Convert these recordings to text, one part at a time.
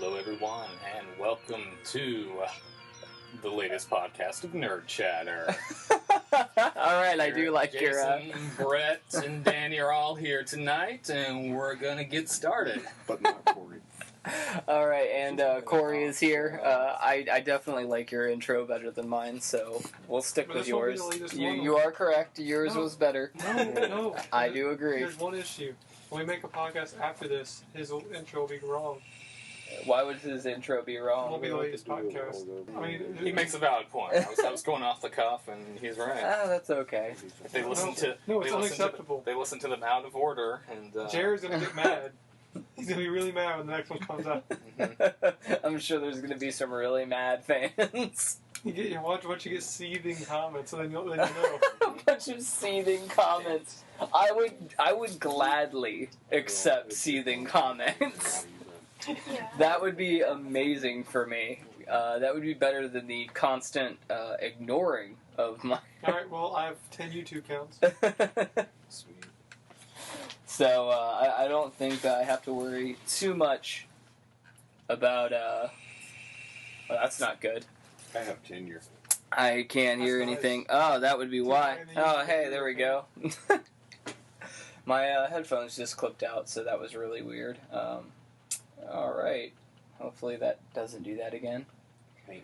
Hello, everyone, and welcome to the latest podcast of Nerd Chatter. Alright, I do like Jason, Brett, and Danny are all here tonight, and we're gonna get started. But not Corey. Alright, and Corey is here. I definitely like your intro better than mine, so we'll stick with yours. You are correct. Yours was better. No. I do agree. There's one issue. When we make a podcast after this, his intro will be wrong. Why would his intro be It wrong? won't be the latest podcast. I mean, He makes a valid point. I was going off the cuff, and he's right. That's okay. They listen to No, it's they listen unacceptable. They listen to them out of order, and Jared's gonna get mad. He's gonna be really mad when the next one comes out. I'm sure there's going to be some really mad fans. You watch once you get seething comments, so then you know. A bunch of seething comments. I would gladly accept seething comments. Yeah. That would be amazing for me. That would be better than the constant ignoring of my... Alright, well, I have 10 YouTube counts. Sweet. So, I don't think that I have to worry too much about... Well, that's not good. I have tenure. I can't hear That's anything. nice. Oh, that would be why. Yeah, Oh, hey, there we go. My headphones just clipped out, so that was really weird. Alright. Hopefully that doesn't do that again. Thank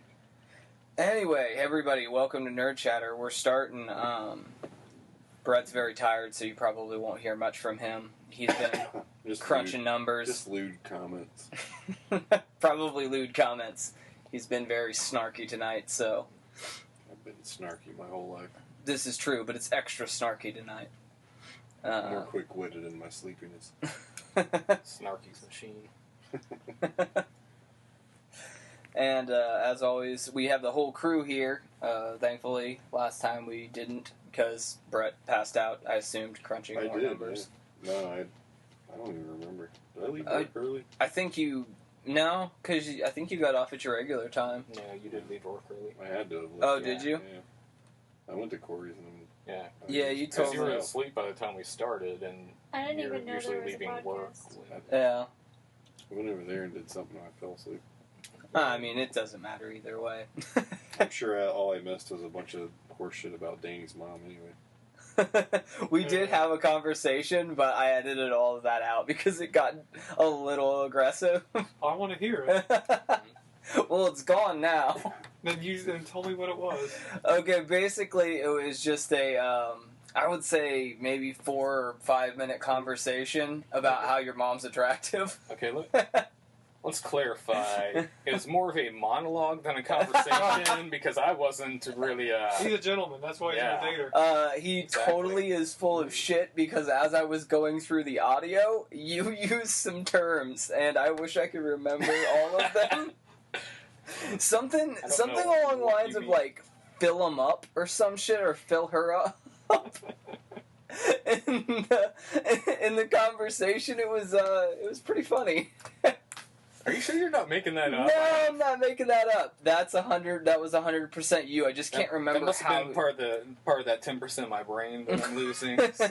Anyway, everybody, welcome to Nerd Chatter. We're starting. Brett's very tired, so you probably won't hear much from him. He's been Just crunching numbers. Just lewd comments. Probably lewd comments. He's been very snarky tonight, so I've been snarky my whole life. this is true, but it's extra snarky tonight. More quick-witted in my sleepiness. Snarky's machine. And as always, we have the whole crew here. Thankfully, last time we didn't because Brett passed out, I assumed, crunching I more did. numbers. Yeah. No, I don't even remember. Did I leave work early? I think you... No, because I think you got off at your regular time. No, you did leave work early. I had to have left. Oh, did you? Yeah. I went to Corey's and Yeah. Yeah, you Because told you were me. asleep by the time we started, and I didn't you're even know usually there was a leaving work. podcast. Yeah. I went over there and did something and I fell asleep. I mean, it doesn't matter either way. I'm sure all I missed was a bunch of horseshit about Danny's mom anyway. We did have a conversation, but I edited all of that out because it got a little aggressive. I want to hear it. Well, it's gone now. Then tell me what it was. Okay, basically, it was just a, I would say maybe 4 or 5 minute conversation about how your mom's attractive. Okay, look. Let's clarify. It was more of a monologue than a conversation because I wasn't really. He's a gentleman. That's why he's Yeah. a dater. He Exactly. totally is full of shit because as I was going through the audio, you used some terms, and I wish I could remember all of them. Something know along the what lines you of mean. like fill him up or some shit or fill her up. in the conversation, it was pretty funny. Are you sure you're not making that up? No, I'm not making that up. That's 100. That was 100% you. I just can't remember That must how. have been part of that 10% of my brain that I'm losing. So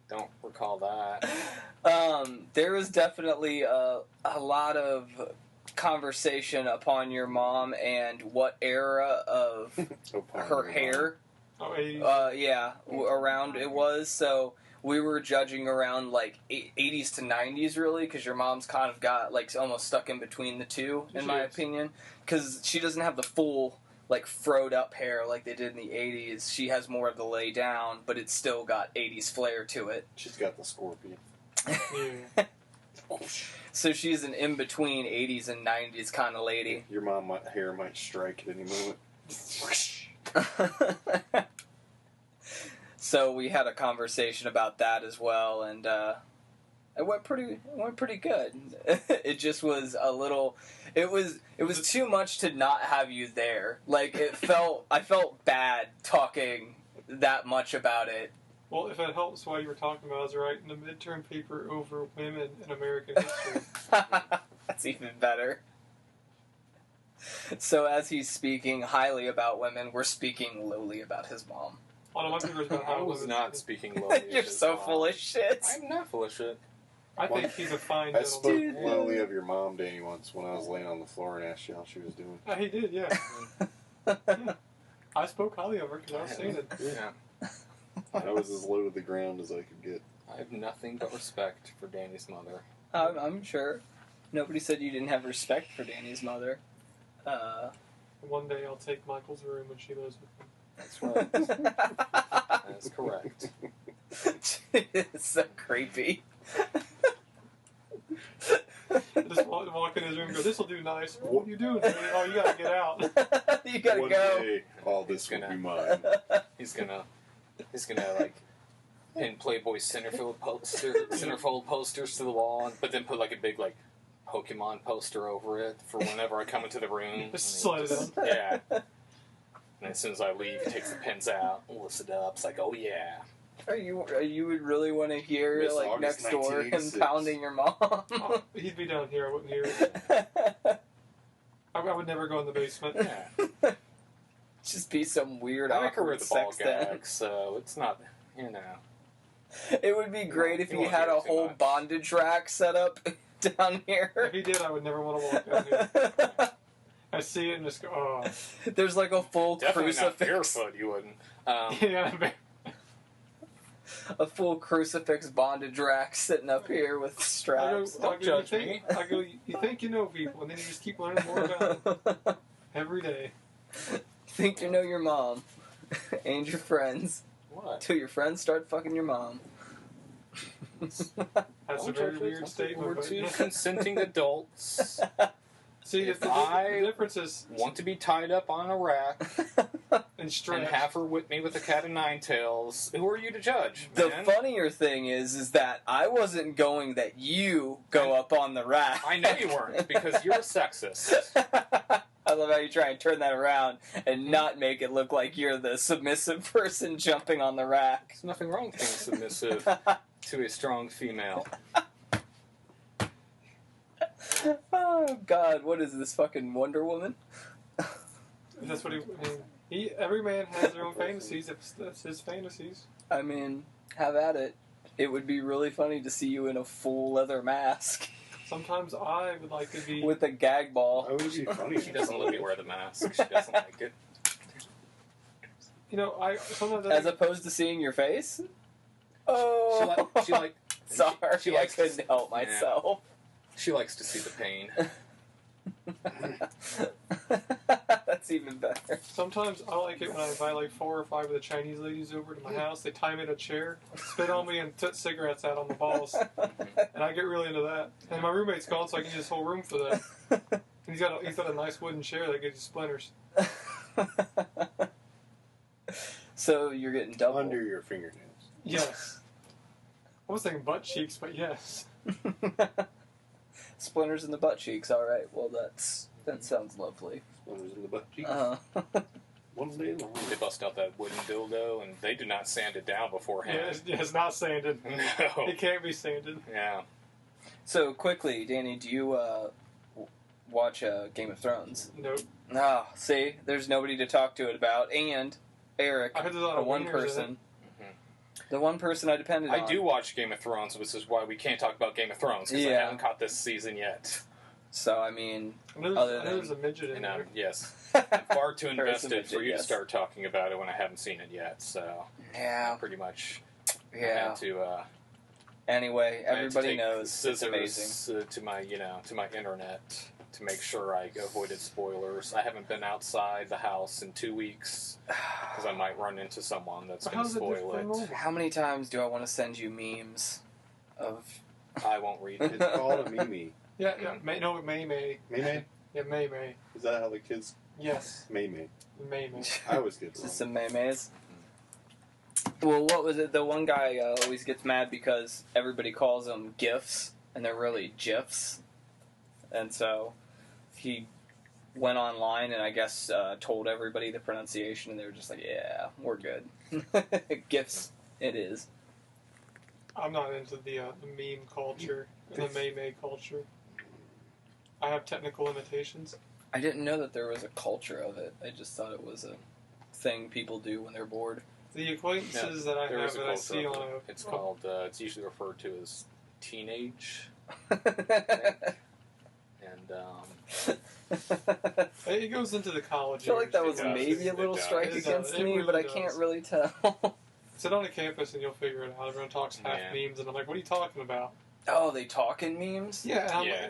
don't recall that. There was definitely a lot of conversation upon your mom and what era of her hair, Oh, 80s. around it was. So we were judging around like 80s to 90s, really, because your mom's kind of got like almost stuck in between the two, in my opinion, because she doesn't have the full like froed up hair like they did in the 80s. She has more of the lay down, but it's still got 80s flair to it. She's got the scorpion. Yeah. So she's an in-between 80s and 90s kind of lady. Your hair might strike at any moment. So we had a conversation about that as well, and it went pretty good. It just was a little. It was too much to not have you there. Like I felt bad talking that much about it. Well, if it helps while you were talking about it, I was writing a midterm paper over women in American history. That's even better. So as he's speaking highly about women, we're speaking lowly about his mom. One of my papers about how I was women- not speaking lowly. You're so full of shit. I'm not full of shit. I think he's a fine I spoke gentleman. lowly of your mom, Danny, once when I was laying on the floor and asked you how she was doing. He did, yeah. I spoke highly of her because I was seeing it. Yeah. I was as low to the ground as I could get. I have nothing but respect for Danny's mother. I'm sure. Nobody said you didn't have respect for Danny's mother. One day I'll take Michael's room when she lives with me. That's right. That's correct. It's so creepy. Just walk in his room and go, "This'll do nice." What are you doing? Oh, you gotta get out. You gotta One go. day, all this will be mine. He's gonna like pin Playboy centerfold posters to the wall, but then put like a big like Pokemon poster over it for whenever I come into the room. Just slide it down. Yeah. And as soon as I leave, he takes the pens out, lifts it up. It's like, oh yeah. You would really want to hear Miss like August next door him 1986. pounding your mom? Oh, he'd be down here. I wouldn't hear it. I would never go in the basement. Yeah. Just be some weird I make her wear awkward the ball sex thing. gag, so it's not, you know. It would be great if You he won't had hear a too whole much. bondage rack set up down here. If he did, I would never want to walk down here. I see it and just go, oh. There's like a full Definitely not crucifix. barefoot, you wouldn't. Yeah, A full crucifix bondage rack sitting up here with straps. Don't judge me. I go, you think you know people, and then you just keep learning more about them every day. Think you know your mom and your friends What? till your friends start fucking your mom. That's Don't a very judge us. weird We're statement. two But consenting adults. see, If the I difference is Want to be tied up on a rack in and straps. have her whip me with a cat of nine tails. Who are you to judge, The man? funnier thing is that I wasn't going that you go up on the rack. I know you weren't, because you're a sexist. I love how you try and turn that around and not make it look like you're the submissive person jumping on the rack. There's nothing wrong with being submissive to a strong female. Oh God, what is this fucking Wonder Woman? That's what every man has their own fantasies. If that's his fantasies. I mean, have at it. It would be really funny to see you in a full leather mask Sometimes I would like to be. with a gag ball. That would be funny. She doesn't let me wear the mask. She doesn't like it. You know, I sometimes. As opposed to seeing your face? Oh, She like sorry, she I likes couldn't to- help yeah. myself. She likes to see the pain. That's even better. Sometimes I like it when I invite like 4 or 5 of the Chinese ladies over to my house. They tie me in a chair, spit on me, and put cigarettes out on the balls. And I get really into that. And my roommate's gone, so I can use this whole room for that. And he's got a nice wooden chair that gives you splinters. So you're getting double. Under your fingernails. Yes. I was thinking butt cheeks, but yes. Splinters in the butt cheeks. All right. Well, that sounds lovely. Splinters in the butt cheeks. One day long. They bust out that wooden dildo, and they do not sand it down Yeah, beforehand. it's not sanded. No. It can't be sanded. Yeah. So quickly, Danny, do you watch Game of Thrones? Nope. Ah, see, there's nobody to talk to it about, and Eric, I heard there's a lot the of one wieners in person, the one person I depended on. I do watch Game of Thrones, which is why we can't talk about Game of Thrones, because I Yeah. haven't caught this season yet. So I mean, I know Other there's a midget in And there. yes, I'm far too There is a invested for midget, you yes. to start talking about it when I haven't seen it yet, so yeah, pretty much I yeah. had to, Anyway, I had to everybody take knows it's scissors, amazing. to my internet to make sure I avoided spoilers. I haven't been outside the house in 2 weeks because I might run into someone that's going to How's it spoil different from it. normal? How many times do I want to send you memes of? I won't read it. It's called a Mimi. Yeah, yeah. May May. May? Yeah, May. Is that how the kids... Yes, May. May. I always get it Just wrong. some memes. Well, what was it? The one guy always gets mad because everybody calls them GIFs, and they're really GIFs. And so he went online and I guess told everybody the pronunciation, and they were just like, "Yeah, we're good." GIFs, it is. I'm not into the meme culture and the May culture. I have technical limitations. I didn't know that there was a culture of it. I just thought it was a thing people do when they're bored. The acquaintances that I There have is a that I culture see of on it. It's a called, it's usually referred to as teenage. I think. And It goes into the college. I feel like that years. was It does. maybe a little It does. strike It against does. It me, really but I does. can't really tell. Sit on a campus and you'll figure it out. Everyone talks half Yeah. memes, and I'm like, "What are you talking about?" Oh, they talk in memes? Yeah, and I'm, Yeah.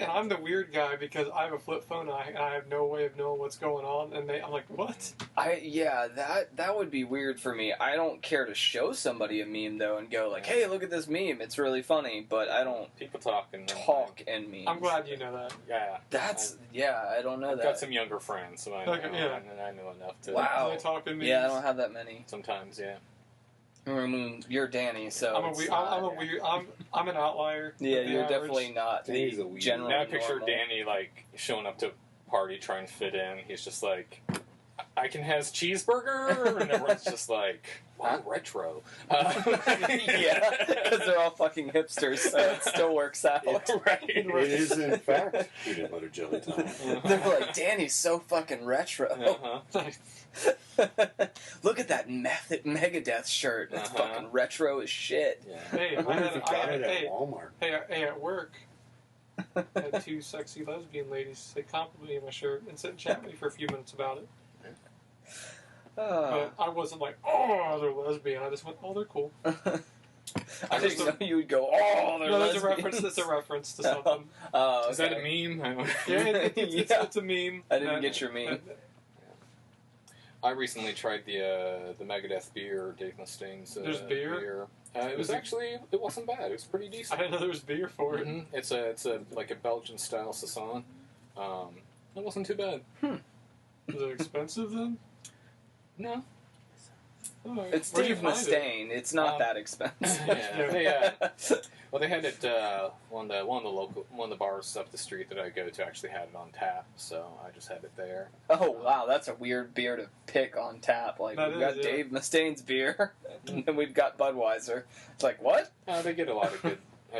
and I'm the weird guy because I have a flip phone and I have no way of knowing what's going on, and I'm like, "What?" That would be weird for me. I don't care to show somebody a meme though and go like, "Hey, look at this meme. It's really funny," but I don't people talking. talk in memes. I'm glad you know that. Yeah. I don't know I've that. got some younger friends, so I know, Okay, yeah. and I know enough to. Wow. They talk in memes. Yeah, I don't have that many. Sometimes, yeah. I mean, you're Danny, so I'm an outlier. yeah, The you're average. definitely not Danny's the a weird. general. Now I picture normal. Danny like showing up to a party trying to fit in. He's just like, I can has cheeseburger, and everyone's just like, wow, retro. Yeah, because they're all fucking hipsters, so it still works out. Right. It is, in fact, peanut butter jelly time. They're like, Danny's so fucking retro. Uh-huh. Look at that Megadeth shirt. That's Uh-huh. fucking retro as shit. Yeah. Hey, I wonder if you got it at hey, Walmart. hey, at work, I had two sexy lesbian ladies. They complimented me on my shirt and sit and chat with me for a few minutes about it. But I wasn't like, oh, they're lesbian. I just went, oh, they're cool. I didn't know you would go, oh, they're No, that's lesbians. a reference to something. Oh, okay. Is that a meme? I don't- Yeah, Yeah. it's a meme. I didn't get your meme. I recently tried the Megadeth beer, Dave Mustaine's There's beer? It was actually, it wasn't bad. It was pretty I decent. didn't know there was beer for it. Mhm. It's a like a Belgian style saison. It wasn't too bad. Was it expensive then? No. All right. It's Where'd you Dave find it? Mustaine. It's not that expensive. Yeah. Well, they had it. One of the bars up the street that I go to actually had it on tap, so I just had it there. Oh, wow, that's a weird beer to pick on tap. Like, That we've got is, yeah. Dave Mustaine's beer, and then we've got Budweiser. It's like, what? They get a lot of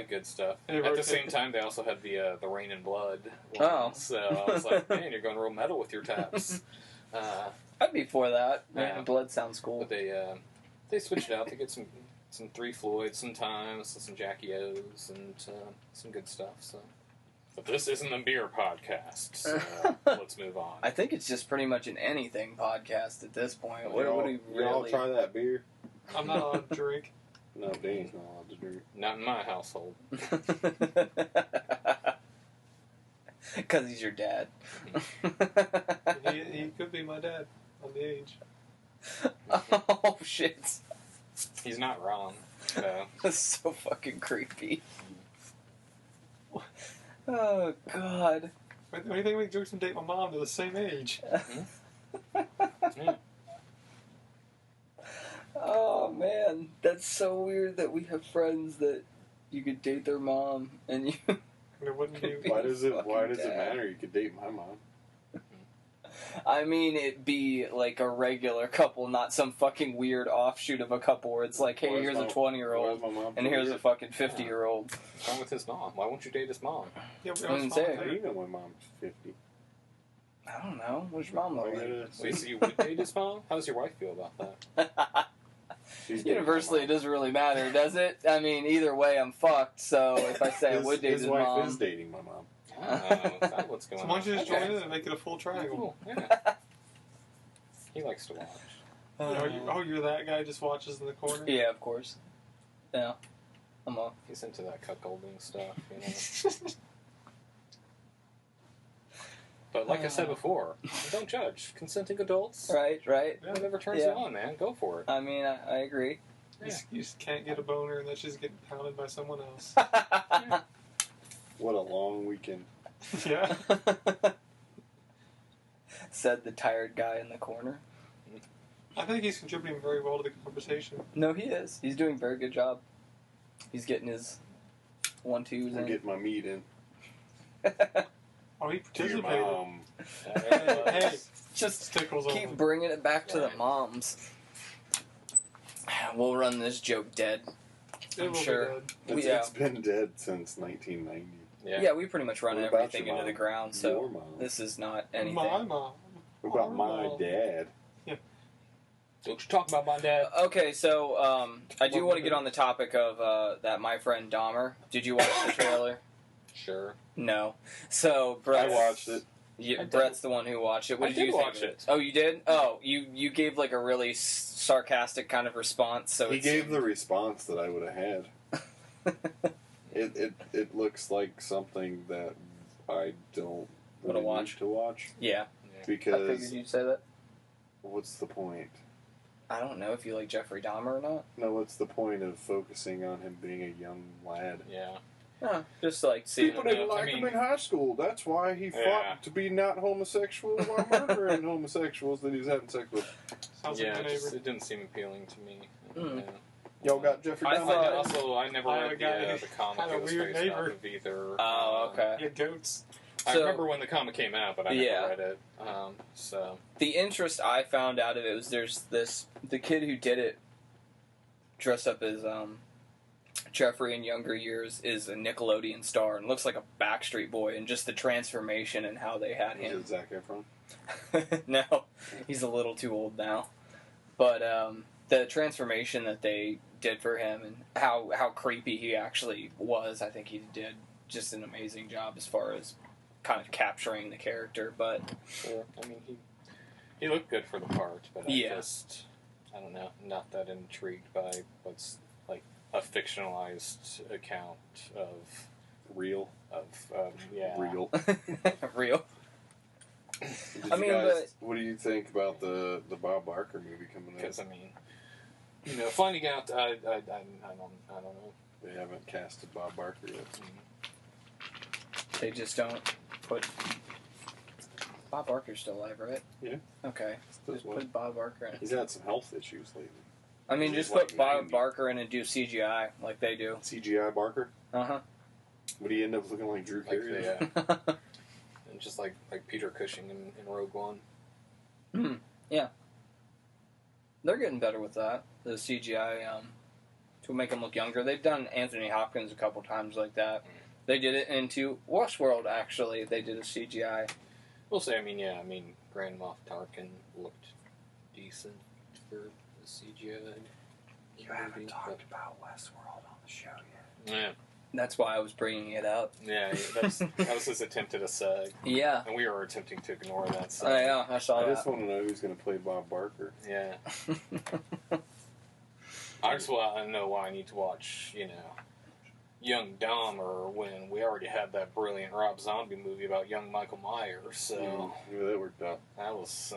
good stuff. Hey, At the rotate. same time, they also had the Rain and Blood one, Oh. so I was like, man, you're going real metal with your taps. I'd be for that. Yeah. Man, Blood sounds cool. But they switched it out. They get some Three Floyds sometimes, some Jackie O's, and some good stuff. So, but this isn't a beer podcast, so let's move on. I think it's just pretty much an anything podcast at this point. What do we Y'all really... try that beer? I'm not allowed to drink. No, Danny's not allowed to drink. Not in my household. Because he's your dad. He could be my dad on the age. Oh, shit. He's not wrong. So. That's so fucking creepy. Oh, God. What do you think we jokes and date my mom? They're the same age. Yeah. Oh, man. That's so weird that we have friends that you could date their mom and you... There wouldn't be. Why does it Fucking dad. matter? You could date my mom. I mean, it'd be like a regular couple, not some fucking weird offshoot of a couple where it's like, hey, Why is here's a my- 20-year-old, why is my mom and here's a weird? fucking 50-year-old. What's wrong with his mom? Why won't you date his mom? Yeah, I didn't say How do you know my mom's 50? I don't know. What's your mom look like? Wait, so you would date his mom? How does your wife feel about that? She's dating my Universally, it mom. doesn't really matter, does it? I mean, either way, I'm fucked, so if I say I would date his wife mom... is dating my mom. Is that what's going So on? why don't you just Okay. join in and make it a full triangle? Cool. Yeah. He likes to watch. You're that guy who just watches in the corner? Yeah, of course. Yeah. I'm a... He's into that cuckolding stuff, you know. But like I said before, don't judge. Consenting adults, Right. whatever turns Yeah. you on, man, go for it. I mean, I agree. You just can't get a boner and that's just getting pounded by someone else. What a long weekend. Yeah. Said the tired guy in the corner. I think he's contributing very well to the conversation. No, he is. He's doing a very good job. He's getting his 1-2s I'm in. getting my meat in. Oh, he To your participated. mom. Hey, Just tickles keep on bringing it back to the moms. We'll run this joke dead. It I'm will sure. be dead. Yeah. It's been dead since 1990. Yeah, we pretty much run What about everything your into the mom? ground, Your so mom. this is not anything. My mom. What about Our my mom. dad? What you talking about, my dad? Okay, so I do want to get on the topic of that My Friend Dahmer. Did you watch the trailer? Sure. No. So I Brett, watched it. Brett's the one who watched it. What I did you did think watch of it? it. Oh, you did? Oh, you gave like a really sarcastic kind of response. So He gave the response that I would have had. It looks like something that I don't Wanna really watch? need to watch. Yeah, I Because figured you'd say that. what's the point? I don't know if you like Jeffrey Dahmer or not. No, what's the point of focusing on him being a young lad? Yeah. Just like see. People didn't like him in high school. That's why he fought to be not homosexual while murdering homosexuals that he's having sex with. Sounds Yeah, like my neighbor. it didn't seem appealing to me. Mm. Yeah. Y'all got Jeffrey I Dahmer? thought- I never I read got the comic. had a It was weird based neighbor. off of either. Oh, okay. Yeah, goats. I So- remember when the comic came out, but I never Yeah. read it. So The interest I found out of it was there's the kid who did it dressed up as Jeffrey in younger years is a Nickelodeon star and looks like a Backstreet Boy, and just the transformation and how they had Is him. it Zac Efron? No, he's a little too old now. But the transformation that they did for him and how creepy he actually was, I think he did just an amazing job as far as kind of capturing the character. But sure. I mean, he looked good for the part, but Yeah. I don't know, not that intrigued by what's like a fictionalized account of Real. yeah. Real. real. Did I you mean, guys, what do you think about the Bob Barker movie coming out? Because I mean, finding out, I don't know. They haven't casted Bob Barker yet. They just don't put. Bob Barker's still alive, right? Yeah. Okay. Just put Bob Barker in it. He's had some health issues lately. I mean, He's just put like Bob 90. Barker in and do CGI like they do. CGI Barker? Uh Would he end up looking like Drew Like, Carey? yeah. huh. And just like Peter Cushing in Rogue One. Yeah. They're getting better with that. The CGI to make them look younger. They've done Anthony Hopkins a couple times like that. They did it into Westworld, actually. They did a CGI. We'll say, Grand Moff Tarkin looked decent for the CGI. about Westworld on the show yet. Yeah. That's why I was bringing it up. Yeah, that was his attempt at a seg. Yeah. And we were attempting to ignore that seg. Oh, yeah, I saw I that. just want to know who's going to play Bob Barker. Yeah. I just want to know why I need to watch, Young Dahmer when we already had that brilliant Rob Zombie movie about young Michael Myers. So Yeah, that worked out. that was,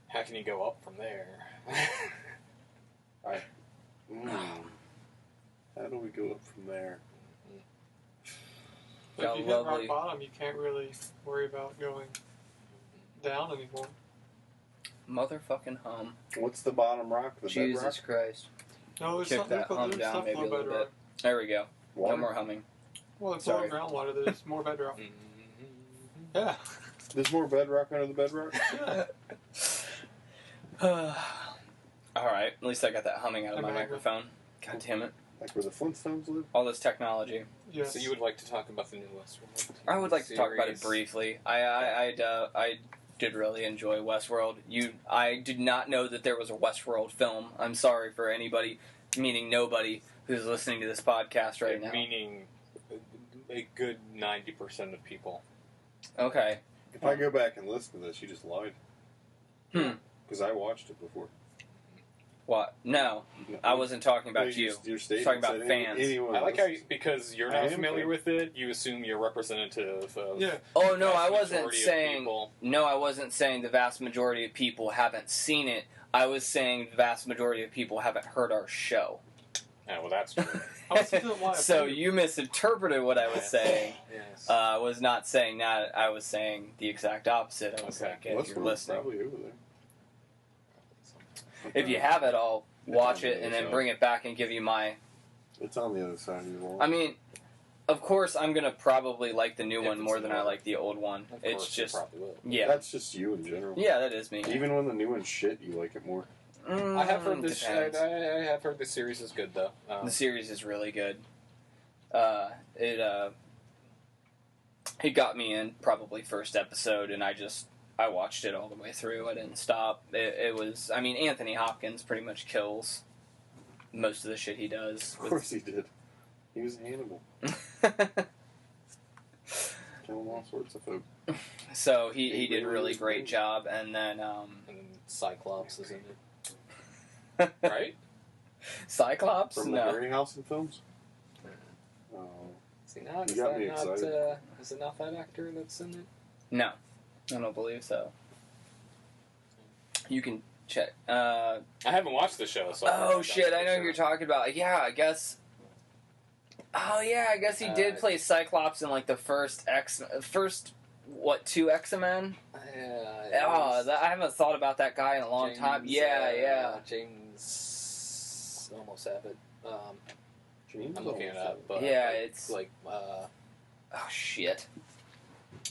how can you go up from there? How do we go up from there? Got If you hit lovely- rock bottom, you can't really worry about going down anymore. Motherfucking hum. What's the bottom rock? The Jesus bedrock? Christ. No, there's Kick something that hum there's down stuff maybe a below little bedrock. bit. There we go. Water? No more humming. Well, it's Sorry. all groundwater. There's more bedrock. Yeah. There's more bedrock under the bedrock? Alright, at least I got that humming out of my Magma. microphone. God damn it. Like where the Flintstones live? All this technology. Yes. So you would like to talk about the new Westworld? I would like to talk about it series? briefly. I did really enjoy Westworld. I did not know that there was a Westworld film. I'm sorry for anybody, meaning nobody, who's listening to this podcast right now. Meaning a good 90% of people. Okay. If I go back and listen to this, you just lied. Hmm. Because I watched it before. What? No, I wasn't talking about No, you. Your statement Talking about said fans. anyone I like how, listens. because you're I not am familiar fan. with it, you assume you're representative of Yeah. Oh no, vast I wasn't majority of saying. people. No, I wasn't saying the vast majority of people haven't seen it. I was saying the vast majority of people haven't heard our show. Yeah, well, that's true. I was thinking why I So played it. you misinterpreted what I was saying. Yes. I was not saying that. I was saying the exact opposite. I was Okay. like, if you're Westworld's listening, probably over there. if you have it, I'll watch on it the and other then side. bring it back and give you my. It's on the other side of the wall. I mean, of course, I'm gonna probably like the new If one it's more the than new I one. like the old one. Of It's course, you just, probably will. yeah, That's just you in general. yeah, that is me. Even when the new one's shit, you like it more. I have heard this. I Depends. have heard this series is good though. The series is really good. It got me in probably first episode, and I just I watched it all the way through. I didn't stop. It was, I mean, Anthony Hopkins pretty much kills most of the shit he does. Of course he did. He was Hannibal. Killing all sorts of folk. So he did a really great job, and then And then Cyclops is in it. Right? Cyclops? From the No. Harryhausen films? Oh. See, now, You got me excited. Is it not that actor that's in it? No. I don't believe so. You can check. I haven't watched the show, so... Oh shit! I know who you're talking about. Yeah, I guess. Oh yeah, I guess he did play Cyclops in like the first two X-Men. Oh, I haven't thought about that guy in a long time. Yeah. James almost have it. James I'm looking it up, but Yeah, it's- like Oh shit!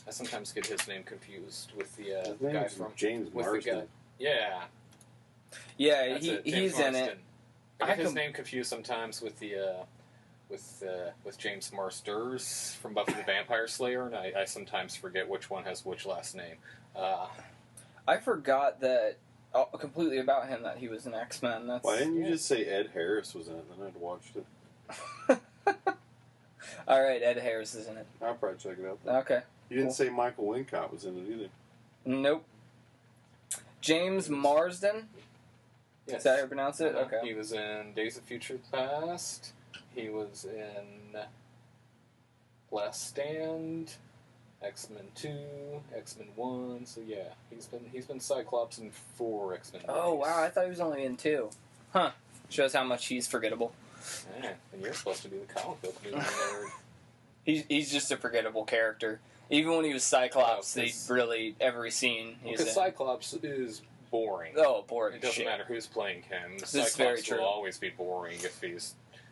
I sometimes get his name confused with the His name guy is from James with the guy. Marsden. Yeah, Yeah, that's it, James he's in it. Marsden. I get his name confused sometimes with the with James Marsters from Buffy the Vampire Slayer, and I sometimes forget which one has which last name. I forgot that completely about him that he was an X-Men. That's Why didn't you just say Ed Harris was in it? Then I'd watched it. All right, Ed Harris is in it. I'll probably check it out. Then. Okay. You didn't say Michael Wincott was in it either. Nope. James Marsden. Yes. Is that how you pronounce it? Okay. He was in Days of Future Past. He was in Last Stand, X-Men 2, X-Men 1. So yeah, he's been Cyclops in 4 X-Men movies. Oh wow, I thought he was only in 2. Huh. Shows how much he's forgettable. Yeah, and you're supposed to be the comic book movie nerd. He's just a forgettable character. Even when he was Cyclops, Oh, they really every scene he's Because in. Cyclops is boring. Oh, boring. It doesn't shit. matter who's playing him. This Cyclops is very true. will always be boring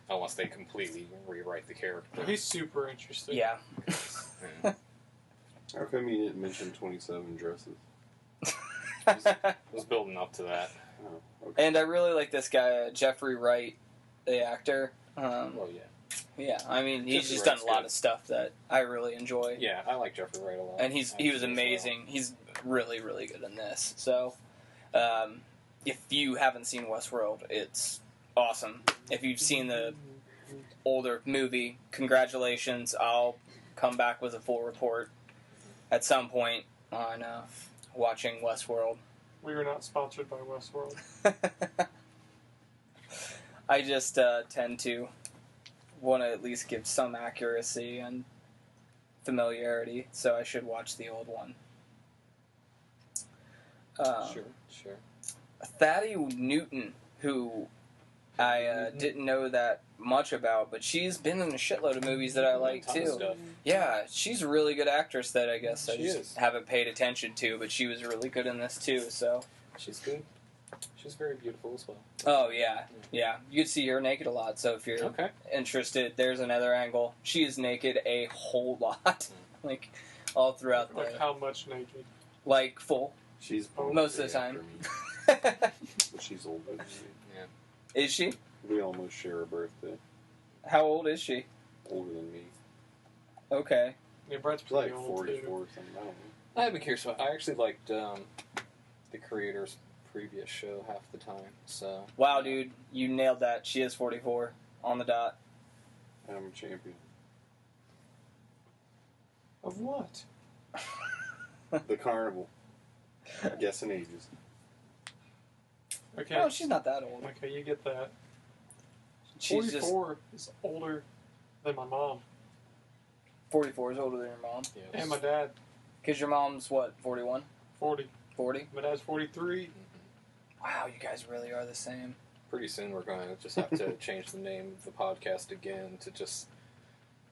unless they completely rewrite the character. He's super interesting. Yeah. Yeah. How come you didn't mention 27 dresses? I was building up to that. Oh, okay. And I really like this guy, Jeffrey Wright, the actor. Well, yeah. Yeah, I mean, he's Jeffrey just done Wright's a lot good. of stuff that I really enjoy. Yeah, I like Jeffrey Wright a lot. And he was actually, as well. amazing. He's really, really good in this. So, if you haven't seen Westworld, it's awesome. If you've seen the older movie, congratulations. I'll come back with a full report at some point on watching Westworld. We are not sponsored by Westworld. I just tend to want to at least give some accuracy and familiarity, so I should watch the old one. Sure. Thaddeus Newton, who I didn't know that much about, but she's been in a shitload of movies that I like Ton of too. stuff. Yeah, she's a really good actress that I guess I She just is. haven't paid attention to, but she was really good in this too. So, She's good. She's very beautiful as well. oh yeah, you could see her naked a lot. So if you're Okay. interested, there's another angle. She is naked a whole lot, like all throughout Like the how much naked? like full. She's Most of the time. But she's older than me. Yeah. Is she? We almost share a birthday. How old is she? Older than me. Okay. Yeah, Brett's She's like pretty old 44 too. or something. I don't know. I'd be curious. I actually liked the creator's previous show half the time. So. Wow, dude, you nailed that. She is 44 on the dot. I'm a champion. Of what? The carnival. Guessing ages. Okay. Oh, she's not that old. Okay, you get that. She's just 44 is older than my mom 44 is older than your mom. Yeah, and my dad. Because your mom's what, 41? 40. 40? My dad's 43. Wow, you guys really are the same. Pretty soon we're going to just have to change the name of the podcast again to just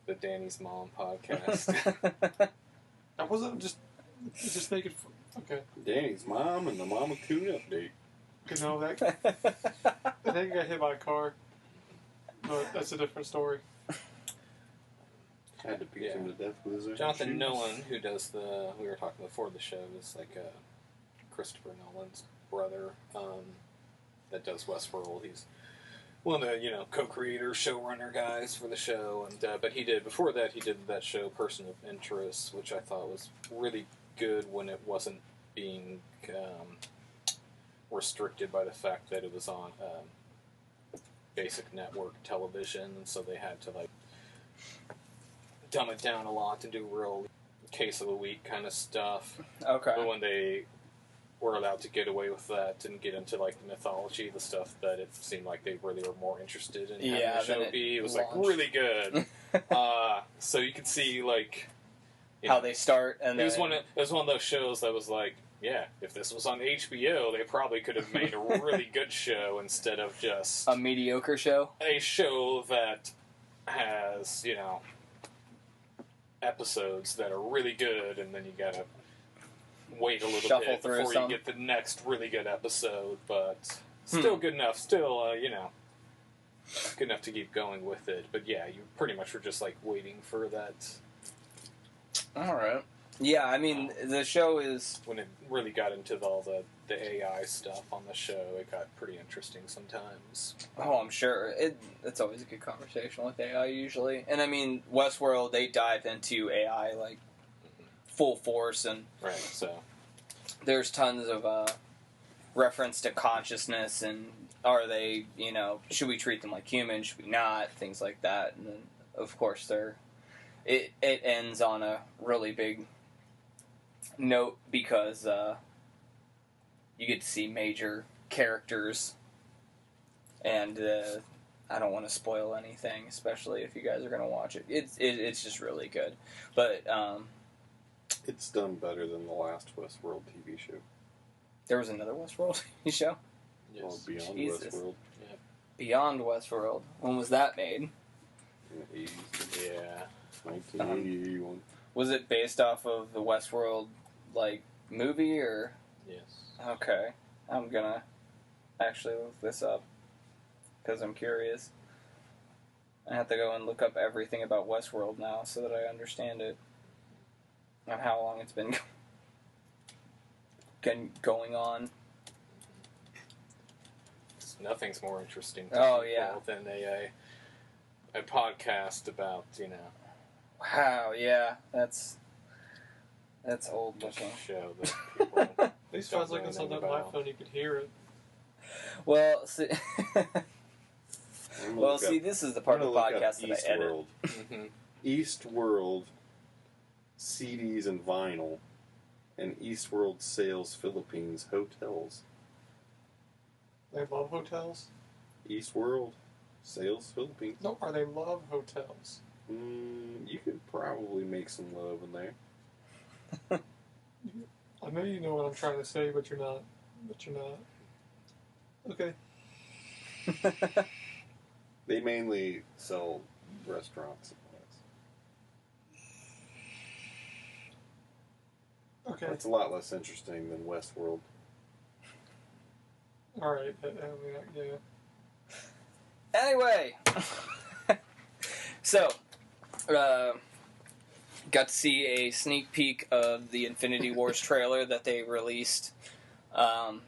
the Danny's Mom podcast. I wasn't just naked. Okay. Danny's mom and the Mama Coon update. You know, that I think I got hit by a car. But that's a different story. I had to beat Yeah. him to death with his own Jonathan shoes. Nolan, who does we were talking before the show, is like Christopher Nolan's brother that does Westworld. He's one of the co-creator, showrunner guys for the show, and but he did that show Person of Interest, which I thought was really good when it wasn't being restricted by the fact that it was on basic network television, and so they had to like dumb it down a lot to do real case of the week kind of stuff. Okay. But when they were allowed to get away with that and get into like the mythology, the stuff that it seemed like they really were more interested in having the show be, it was like really good. So you could see like how they start, and it was one of those shows that was like, yeah, if this was on HBO, they probably could have made a really good show instead of just a mediocre show. A show that has, episodes that are really good, and then you gotta wait a little bit before you get the next really good episode, but still good enough, still, good enough to keep going with it. But yeah, you pretty much were just like waiting for that. Alright. Yeah, I mean, the show is... When it really got into all the AI stuff on the show, it got pretty interesting sometimes. Oh, I'm sure. It's always a good conversation with AI, usually. And I mean, Westworld, they dive into AI, like, full force, and... Right, so... There's tons of reference to consciousness, and are they, should we treat them like humans, should we not, things like that. And then, of course, it ends on a really big note because you get to see major characters, and I don't want to spoil anything, especially if you guys are going to watch it. It's just really good, but it's done better than the last Westworld TV show. There was another Westworld TV show? Yes. Well, Beyond Jesus. Westworld. Yeah. Beyond Westworld. When was that made? In the 80s. Yeah. 1980, 81. Was it based off of the Westworld, like, movie, or? Yes. Okay. I'm gonna actually look this up, because I'm curious. I have to go and look up everything about Westworld now, so that I understand it. And how long it's been going on. Nothing's more interesting to people than a podcast about, Wow, yeah, that's old looking. Show that people At least sounds like it's on my phone, you could hear it. Well, see, this is the part of the podcast that I edit. Eastworld CDs and vinyl, and Eastworld Sales Philippines hotels. They love hotels? Eastworld Sales Philippines. No, or they love hotels. You could probably make some love in there. I know you know what I'm trying to say, but you're not. Okay. They mainly sell restaurants supplies. Okay. It's a lot less interesting than Westworld. Alright, yeah. Anyway, so, got to see a sneak peek of the Infinity Wars trailer that they released.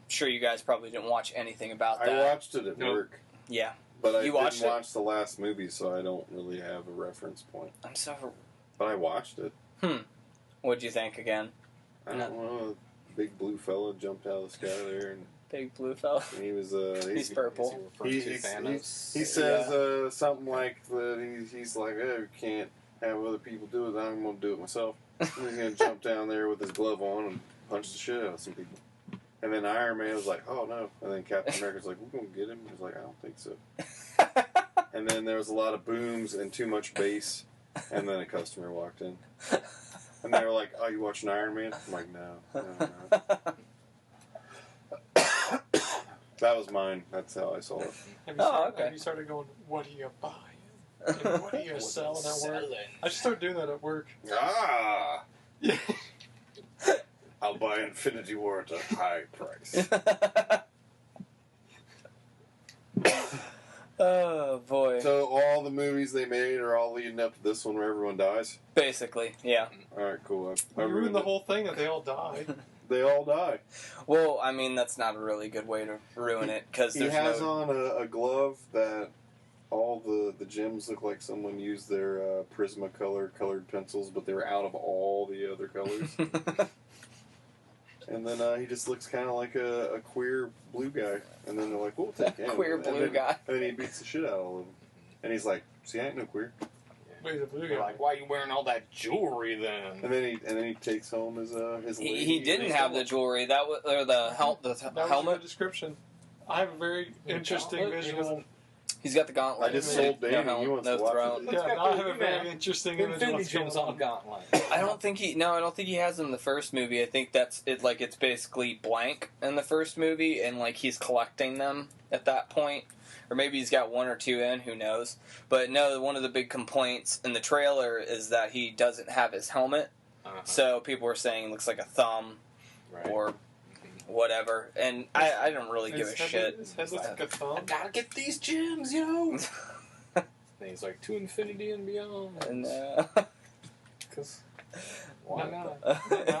Sure, you guys probably didn't watch anything about that. I watched it at work. Yeah. But I didn't watch the last movie, so I don't really have a reference point. But I watched it. What'd you think again? I don't know. Big blue fella jumped out of the sky there. And big blue fella? And he was... he's purple. He says something like that. He's like, oh, you can't have other people do it. I'm going to do it myself. And he's going to jump down there with his glove on and punch the shit out of some people. And then Iron Man was like, oh no. And then Captain America's like, we're going to get him. He's like, I don't think so. And then there was a lot of booms and too much bass. And then a customer walked in. And they were like, oh, you watching Iron Man? I'm like, no. That was mine. That's how I saw it. Have you started going, what are you buying? And what are you selling at work? I should start doing that at work. Ah! Yeah. I'll buy Infinity War at a high price. Oh, boy. So all the movies they made are all leading up to this one where everyone dies? Basically, yeah. Alright, cool. I ruined the whole thing that they all die. They all die. Well, I mean, that's not a really good way to ruin it, because he has on a glove that all the gems look like someone used their Prismacolor colored pencils, but they were out of all the other colors. And then he just looks kind of like a queer blue guy. And then they're like, we'll take him. Queer blue guy. And then he beats the shit out of all of them. And he's like, see, I ain't no queer. Wait, he's a blue They're guy. like, why are you wearing all that jewelry then? And then he takes home his lady. He didn't have the jewelry. That was or the That was helmet. the description. I have a very interesting visual. He's got the gauntlet. I just sold Danny. No He wants no to watch throne. it. Yeah, now I have a very interesting image of Infinity what's going Gems on on. Gauntlet. I don't think he has in the first movie. I think that's it. Like it's basically blank in the first movie, and like he's collecting them at that point, or maybe he's got one or two in. Who knows? But no, one of the big complaints in the trailer is that he doesn't have his helmet. So people were saying it looks like a thumb or whatever, and I don't really give a shit. His head looks like a I thumb. gotta get these gems, yo! And he's like, to infinity and beyond. And Because why not?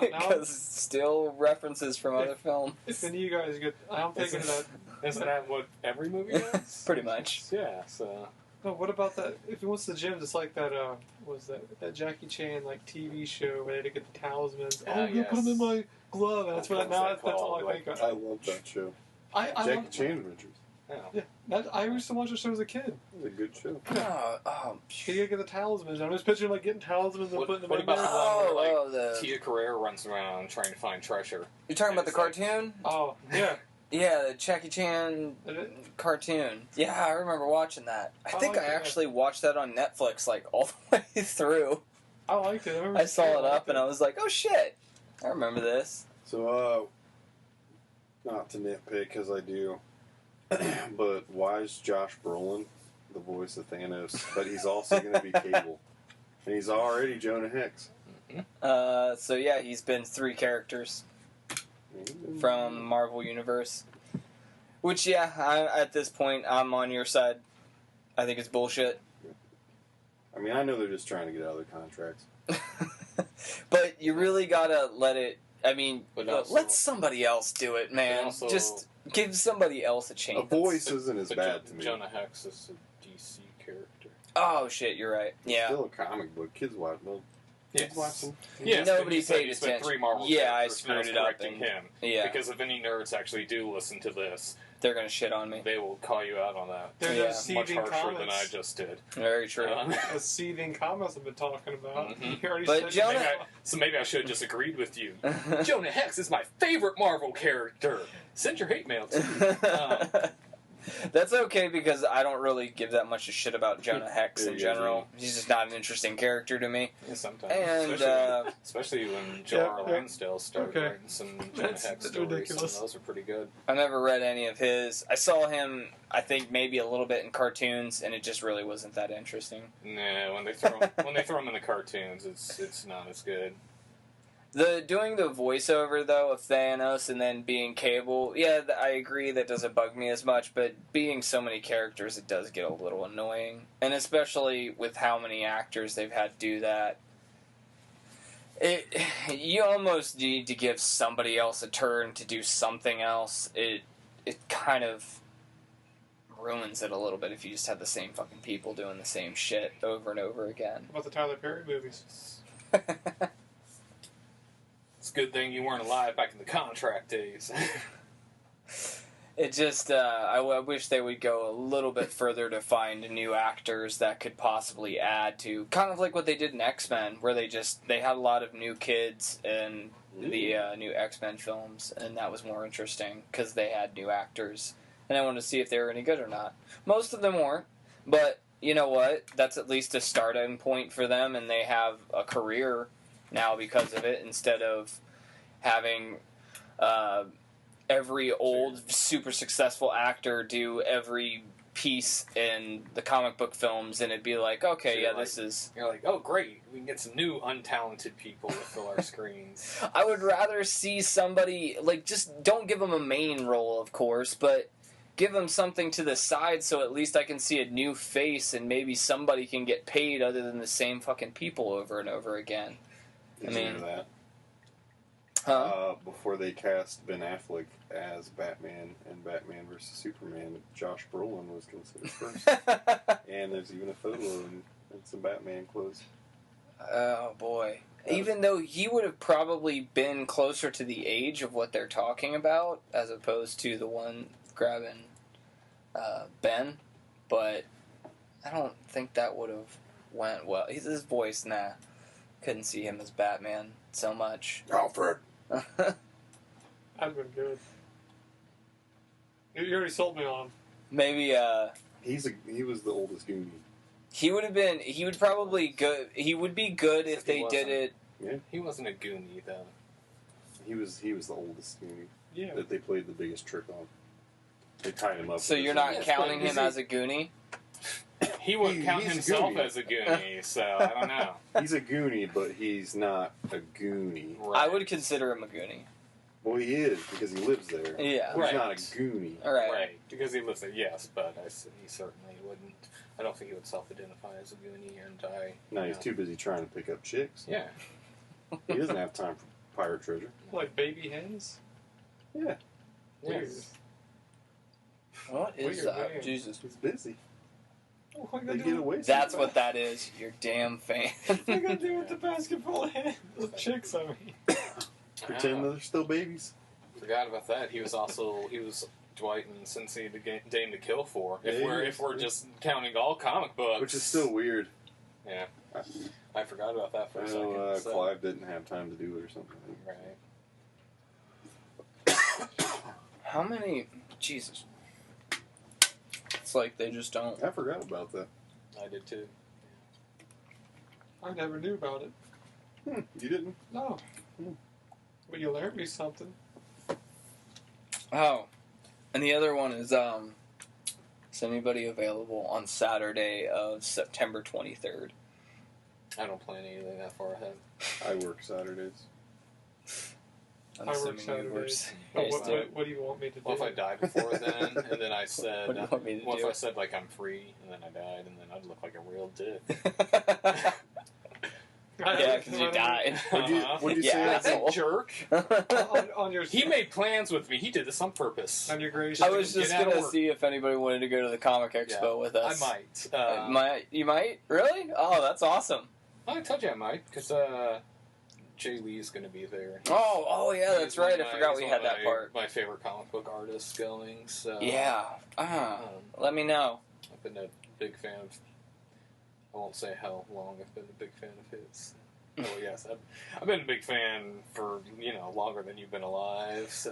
because still references from other films. If any of you guys get, I'm thinking that. Isn't that what every movie does? Pretty much. Yeah, so... No, what about that? If he wants the gems, it's like that. What was that Jackie Chan like TV show where they had to get the talismans? Oh, you put them in my glove, and that's what now. That's all I think of. I love that show. I Jackie love, Chan Adventures. Yeah, I used to watch the show as a kid. It was a good show. You gotta get the talismans. I'm just picturing like getting talismans and putting them What in about there. the one where, like, the Tia Carrere runs around trying to find treasure? you're talking about the It's like- cartoon? Oh, yeah. Yeah, the Jackie Chan Is it? cartoon. Yeah, I remember watching that. I I think like I it. actually watched that on Netflix like all the way through. I liked it. I saw it up and I was like, oh shit, I remember this. So, not to nitpick, because I do, but why is Josh Brolin the voice of Thanos, but he's also going to be Cable? And he's already Jonah Hex. So yeah, he's been 3 characters from Marvel Universe. Which, yeah, at this point, I'm on your side. I think it's bullshit. I mean, I know they're just trying to get out of their contracts. But you really gotta let it. I mean, But also- let somebody else do it, man. also- Just give somebody else a chance. A voice isn't as But bad to me. Jonah Hex is a DC character. Oh shit, you're right. It's Yeah. still a comic book. Kids watch them. Kids watch them. Yes, Nobody but you said paid he's been attention. 3 Marvel Yeah, I characters, and screwed was it up correcting and- him. Yeah. Because if any nerds actually do listen to this, They're gonna shit on me. they will call you out on that. There's Yeah. those Much seething harsher than comments. I just did. Very true. The seething comments I've been talking about. Mhm. You already But said Jonah- Maybe I should have just agreed with you. Jonah Hex is my favorite Marvel character. Send your hate mail to me. That's okay because I don't really give that much a shit about Jonah Hex Yeah, in you general. do. He's just not an interesting character to me. Yeah, sometimes. And, especially when Joe yeah. Lansdale started Okay. writing some Jonah That's Hex stories. ridiculous. Some of those are pretty good. I never read any of his. I saw him, I think, maybe a little bit in cartoons, and it just really wasn't that interesting. No, when they throw him in the cartoons, it's not as good. Doing the voiceover, though, of Thanos and then being Cable, yeah, I agree that doesn't bug me as much, but being so many characters, it does get a little annoying. And especially with how many actors they've had to do that. You almost need to give somebody else a turn to do something else. It kind of ruins it a little bit if you just have the same fucking people doing the same shit over and over again. about the Tyler Perry movies. It's a good thing you weren't alive back in the contract days. It just, I wish they would go a little bit further to find new actors that could possibly add to, kind of like what they did in X-Men, where they had a lot of new kids in the new X-Men films, and that was more interesting, because they had new actors, and I wanted to see if they were any good or not. Most of them weren't, but you know what? That's at least a starting point for them, and they have a career now because of it, instead of having every old super successful actor do every piece in the comic book films, and it'd be like, okay, So yeah, you're this is... You're like, oh great, we can get some new untalented people to fill our screens. I would rather see somebody, like, just don't give them a main role, of course, but give them something to the side so at least I can see a new face and maybe somebody can get paid other than the same fucking people over and over again. Did I you mean- know that? Huh? Before they cast Ben Affleck as Batman in Batman vs. Superman, Josh Brolin was considered first. And there's even a photo of him in some Batman clothes. Oh, boy. Even though he would have probably been closer to the age of what they're talking about, as opposed to the one grabbing Ben, but I don't think that would have went well. His voice, nah. Couldn't see him as Batman so much. Alfred. That'd have been good. You already sold me on him. Maybe He was the oldest Goonie. he would have been. He would probably good. He would be good if they did it. Yeah, He wasn't a Goonie, though. he was the oldest Goonie Yeah. that they played the biggest trick on. They tied him up. So with you're his not little- counting Is him he- as a Goonie? He wouldn't count he's a himself Goonie. as a Goonie, so I don't know. He's a Goonie, but he's not a Goonie. Right. I would consider him a Goonie. Well, he is because he lives there. Yeah. He's Right. not a Goonie. All right. Right, because he lives there, yes, but he certainly wouldn't. I don't think he would self-identify as a Goonie, and No, he's too busy trying to pick up chicks. Yeah. He doesn't have time for pirate treasure. Like baby hens? Yeah, Yes. What is Weird that? man. Jesus. he's busy. What They get away. That's sometimes. what that is. You're damn fan. What are you gonna do with the basketball hen? The chicks, I mean. Pretend that they're still babies. Forgot about that. He was Dwight and Cincy the Dame to Kill for. Yeah, If we're just counting all comic books, Which is still weird. yeah. I forgot about that for I a know second. So. Clive didn't have time to do it or something. Right. How many? Jesus. It's like they just don't. I forgot about that. I did too. I never knew about it. You didn't? No. But you learned me something. Oh, and the other one is anybody available on Saturday of September 23rd? I don't plan anything that far ahead. I work Saturdays. I'm I work assuming you Saturdays. you But guys do. what do you want me to do? Well, if I die before then, and then I said, What do you want me to what do? if I said like I'm free, and then I died, and then I'd look like a real dick. Yeah, because you died. What'd you Yeah, say? asshole. Jerk. on your He made plans with me. He did this on purpose. on your gracious. I was just Get out of gonna work. see if anybody wanted to go to the Comic Expo with I us. might. You might? Really? Oh, that's awesome. I told you I might, because Jay Lee's going to be there. Oh yeah, that's He's one right. of I my- forgot he's we one had of that my- part. My favorite comic book artists going, so... Yeah. Let me know. I've been a big fan of... I won't say how long I've been a big fan of his. Oh, yes. I've been a big fan for, longer than you've been alive, so...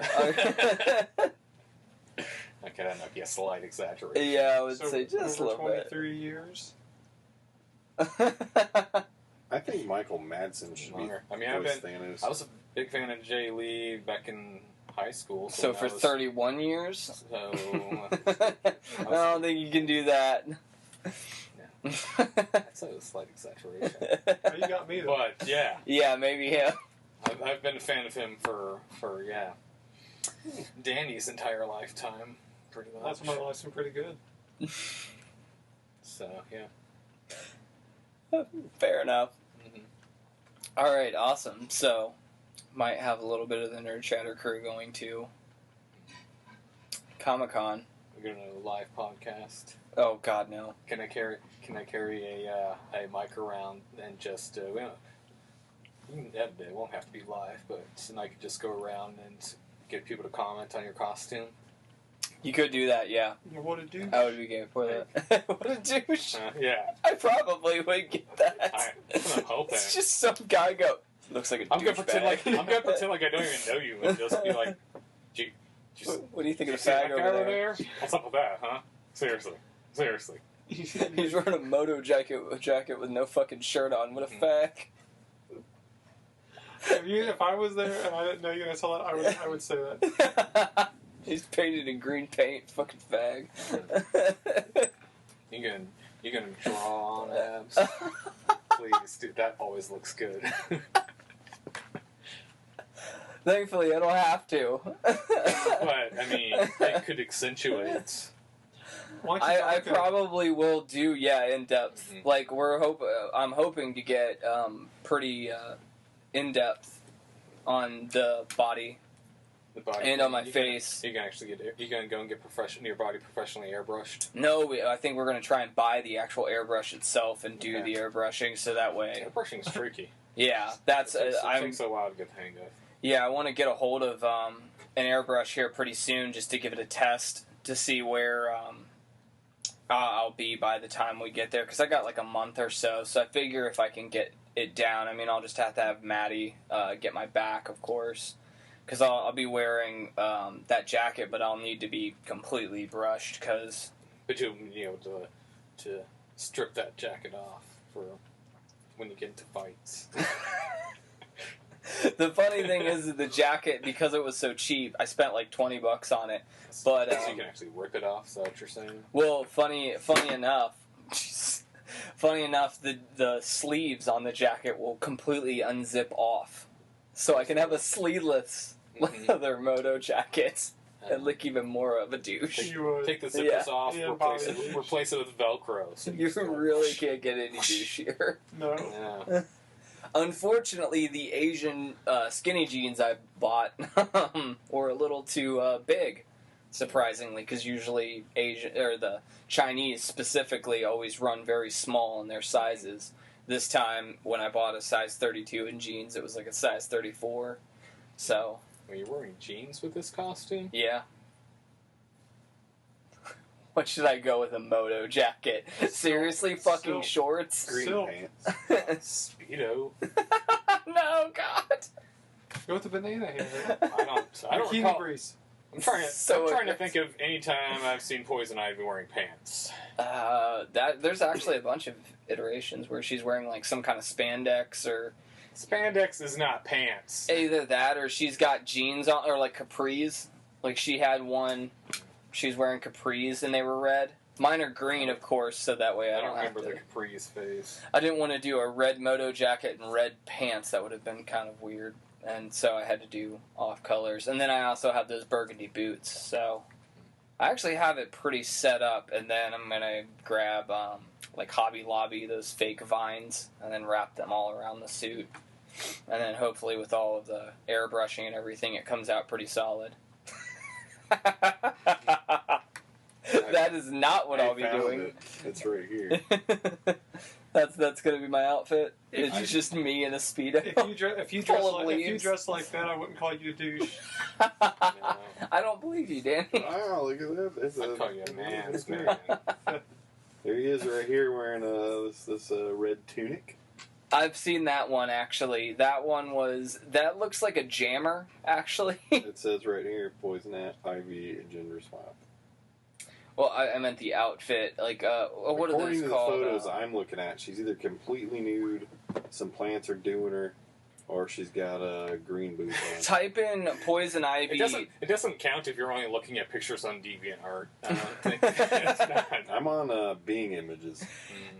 Okay, that might be a slight exaggeration. Yeah, I would So say just a over little bit. 23 years. I think Michael Madsen should be Longer. I mean, voice Thanos. I was a big fan of Jay Lee back in high school. So when for I was- 31 years? So... I don't think you can do that. That's a slight exaggeration. Oh, you got me though. But, yeah. Yeah, maybe him. I've been a fan of him for Danny's entire lifetime, pretty much. That's when my life's been pretty good. So, yeah. Fair enough. Mhm. All right, awesome. So, might have a little bit of the Nerd Chatter crew going to Comic-Con. We're doing a live podcast. Oh God, no. Can I carry a mic around and just you can edit it. It won't have to be live, but and I could just go around and get people to comment on your costume. You could do that, yeah. What to do? I would be game for that. What a douche. Yeah, I probably would get that. I'm hoping. It's just some guy go, looks like a I'm gonna douchebag. pretend like I don't even know you and just be like, "Gee, What do you think of the see that fag guy over over there? there? What's up with that, huh? Seriously." He's wearing a moto jacket with no fucking shirt on. What a fag. If I was there and I didn't know you were gonna tell that, I would say that. He's painted in green paint. Fucking fag. You gonna draw on abs? Please, dude. That always looks good. Thankfully, I don't have to. But I mean, it could accentuate. Why don't you I talk to- probably will do, in depth. Mhm. Like I'm hoping to get pretty in depth on the body The body and on my you face. You can actually you gonna go and get your body professionally airbrushed. No, I think we're gonna try and buy the actual airbrush itself and do Okay. the airbrushing, so that way. Airbrushing's tricky. Yeah, that's It I'm. takes a while to get the hang of. Yeah, I want to get a hold of an airbrush here pretty soon just to give it a test to see where I'll be by the time we get there, because I got like a month or so. So I figure if I can get it down, I mean, I'll just have to have Maddie get my back, of course, because I'll be wearing that jacket, but I'll need to be completely brushed because. But you'll be able to strip that jacket off for when you get into fights. The funny thing is that the jacket, because it was so cheap, I spent like $20 on it. But so you can actually rip it off. Is that what you're saying? Well, funny enough, the sleeves on the jacket will completely unzip off, so I can have a sleeveless leather moto jacket and look even more of a douche. Take the zippers off, replace it with Velcro. So you really can't get any douchier. No. Yeah. Unfortunately, the Asian skinny jeans I bought were a little too big, surprisingly, because usually the Chinese specifically always run very small in their sizes. This time, when I bought a size 32 in jeans, it was like a size 34. So. Are you wearing jeans with this costume? Yeah. What should I go with? A moto jacket? Seriously, fucking shorts? Green pants. Speedo. No, God. Go with the banana hammer. I don't Bikini recall. Breeze. I'm trying to think of any time I've seen Poison Ivy wearing pants. There's actually a bunch of iterations where she's wearing like some kind of spandex or. Spandex is not pants. Either that or she's got jeans on, or like capris. Like she had one. She's wearing capris and they were red. Mine are green, of course, so that way I don't remember have to. the capris phase. I didn't want to do a red moto jacket and red pants. That would have been kind of weird. And so I had to do off colors. And then I also have those burgundy boots. So I actually have it pretty set up. And then I'm going to grab, like Hobby Lobby, those fake vines, and then wrap them all around the suit. And then hopefully with all of the airbrushing and everything, it comes out pretty solid. That is not what I'll be doing. It's right here. That's gonna be my outfit. It's just me in a Speedo. If you dress like that, I wouldn't call you a douche. I don't believe you, Danny. Wow, look at that. I'd call you a man's man. There he is right here wearing this red tunic. I've seen that one, actually. That looks like a jammer, actually. It says right here, Poison Ivy Gender Swap. Well, I meant the outfit. Like, what are those called? According to the photos I'm looking at, she's either completely nude, some plants are doing her, or she's got a green boots on. Type in Poison Ivy. It doesn't count if you're only looking at pictures on DeviantArt. I don't think it's not. I'm on Bing Images.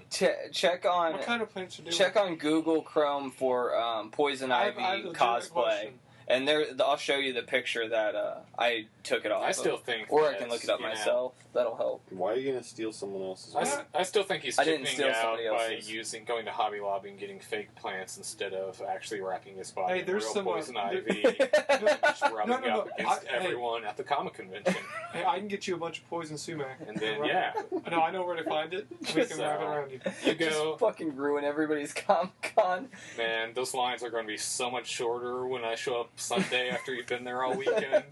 Check on. What kind of plants are doing? Check on Google Chrome for Poison Ivy cosplay. And I'll show you the picture that I took it off. I still think, or I can look it up myself. That'll help. Why are you gonna steal someone else's? I still think he's didn't chipping steal out somebody by going to Hobby Lobby and getting fake plants instead of actually wrapping his body in there's real some, Poison Ivy and just rubbing up against everyone at the comic convention. Hey, I can get you a bunch of poison sumac. And then I know where to find it. We can wrap it around you. You go. Just fucking ruin everybody's Comic-Con. Man, those lines are going to be so much shorter when I show up Sunday after you've been there all weekend.